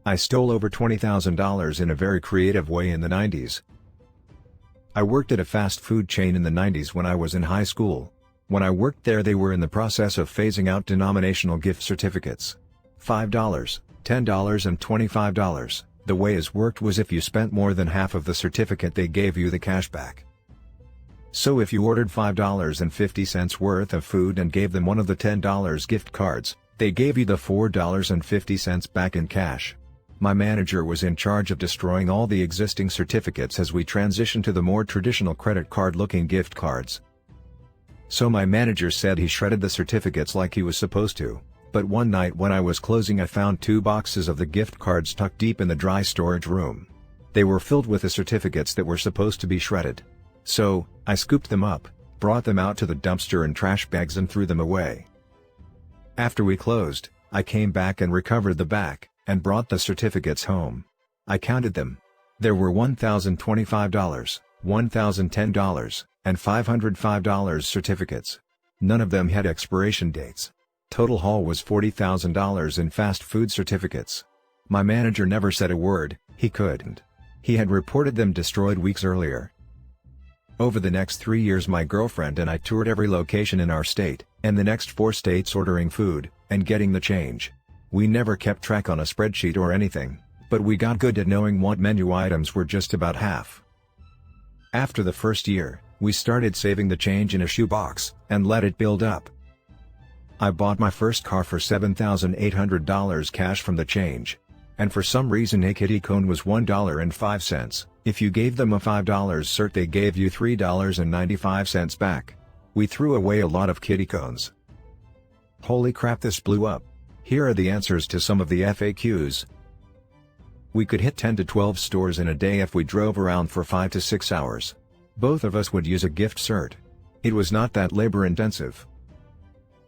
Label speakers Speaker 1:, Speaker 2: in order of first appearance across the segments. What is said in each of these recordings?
Speaker 1: I stole over $20,000 in a very creative way in the 90s. I worked at a fast food chain in the 90s when I was in high school. When I worked there, they were in the process of phasing out denominational gift certificates. $5, $10 and $25. The way it worked was if you spent more than half of the certificate, they gave you the cash back. So if you ordered $5.50 worth of food and gave them one of the $10 gift cards, they gave you the $4.50 back in cash. My manager was in charge of destroying all the existing certificates as we transitioned to the more traditional credit card-looking gift cards. So my manager said he shredded the certificates like he was supposed to, but one night when I was closing, I found 2 boxes of the gift cards tucked deep in the dry storage room. They were filled with the certificates that were supposed to be shredded. So, I scooped them up, brought them out to the dumpster in trash bags and threw them away. After we closed, I came back and recovered the back, and brought the certificates home. I counted them. There were $1,025, $1,010, and $505 certificates. None of them had expiration dates. Total haul was $40,000 in fast food certificates. My manager never said a word. He couldn't. He had reported them destroyed weeks earlier. Over the next 3 years, my girlfriend and I toured every location in our state, and the next 4 states, ordering food, and getting the change. We never kept track on a spreadsheet or anything, but we got good at knowing what menu items were just about half. After the first year, we started saving the change in a shoebox, and let it build up. I bought my first car for $7,800 cash from the change. And for some reason a kitty cone was $1.05. If you gave them a $5 cert, they gave you $3.95 back. We threw away a lot of kitty cones. Holy crap, this blew up. Here are the answers to some of the FAQs. We could hit 10 to 12 stores in a day if we drove around for 5 to 6 hours. Both of us would use a gift cert. It was not that labor intensive.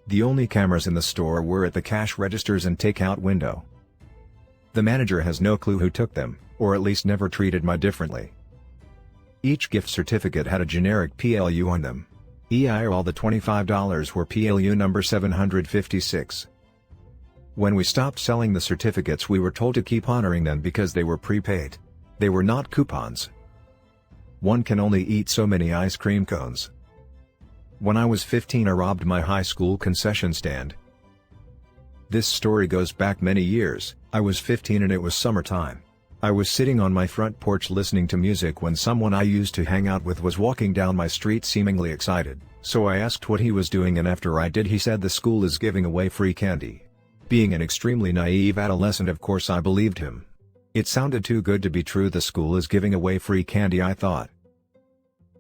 Speaker 1: The only cameras in the store were at the cash registers and takeout window. The manager has no clue who took them, or at least never treated me differently. Each gift certificate had a generic PLU on them. All the $25 were PLU number 756. When we stopped selling the certificates, we were told to keep honoring them because they were prepaid. They were not coupons. One can only eat so many ice cream cones. When I was 15, I robbed my high school concession stand. This story goes back many years. I was 15 and it was summertime. I was sitting on my front porch listening to music when someone I used to hang out with was walking down my street seemingly excited, so I asked what he was doing, and after I did, he said the school is giving away free candy. Being an extremely naive adolescent, of course I believed him. It sounded too good to be true. The school is giving away free candy, I thought.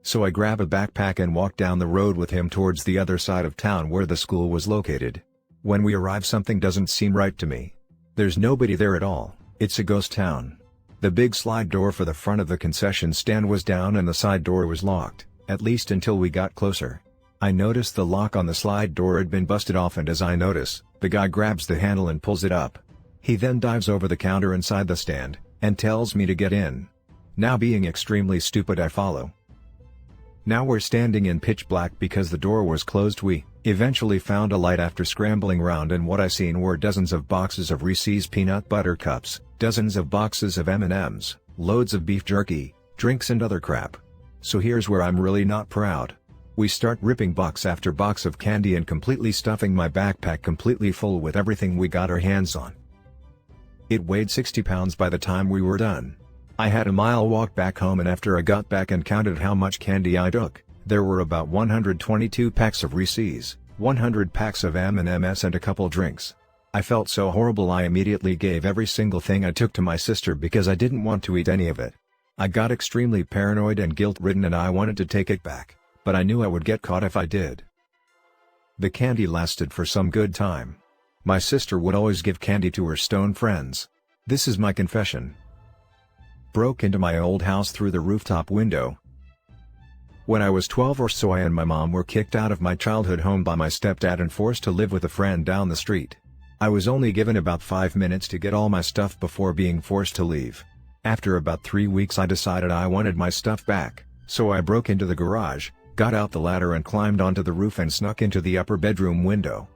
Speaker 1: So I grabbed a backpack and walked down the road with him towards the other side of town where the school was located. When we arrive, something doesn't seem right to me. There's nobody there at all. It's a ghost town. The big slide door for the front of the concession stand was down and the side door was locked, at least until we got closer. I noticed the lock on the slide door had been busted off, and as I notice, the guy grabs the handle and pulls it up. He then dives over the counter inside the stand, and tells me to get in. Now, being extremely stupid, I follow. Now we're standing in pitch black because the door was closed. We eventually found a light after scrambling around, and what I seen were dozens of boxes of Reese's peanut butter cups, dozens of boxes of M&Ms, loads of beef jerky, drinks and other crap. So here's where I'm really not proud. We start ripping box after box of candy and completely stuffing my backpack completely full with everything we got our hands on. It weighed 60 pounds by the time we were done. I had a mile walk back home, and after I got back and counted how much candy I took, there were about 122 packs of Reese's, 100 packs of M&Ms and a couple drinks. I felt so horrible I immediately gave every single thing I took to my sister because I didn't want to eat any of it. I got extremely paranoid and guilt-ridden, and I wanted to take it back, but I knew I would get caught if I did. The candy lasted for some good time. My sister would always give candy to her stone friends. This is my confession. Broke into my old house through the rooftop window. When I was 12 or so, I and my mom were kicked out of my childhood home by my stepdad and forced to live with a friend down the street. I was only given about 5 minutes to get all my stuff before being forced to leave. After about 3 weeks, I decided I wanted my stuff back, so I broke into the garage, got out the ladder and climbed onto the roof and snuck into the upper bedroom window.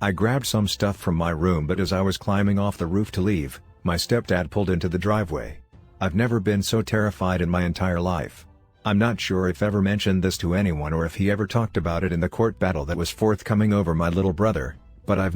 Speaker 1: I grabbed some stuff from my room, but as I was climbing off the roof to leave, My stepdad pulled into the driveway. I've never been so terrified in my entire life. I'm not sure if ever mentioned this to anyone or if he ever talked about it in the court battle that was forthcoming over my little brother, but I've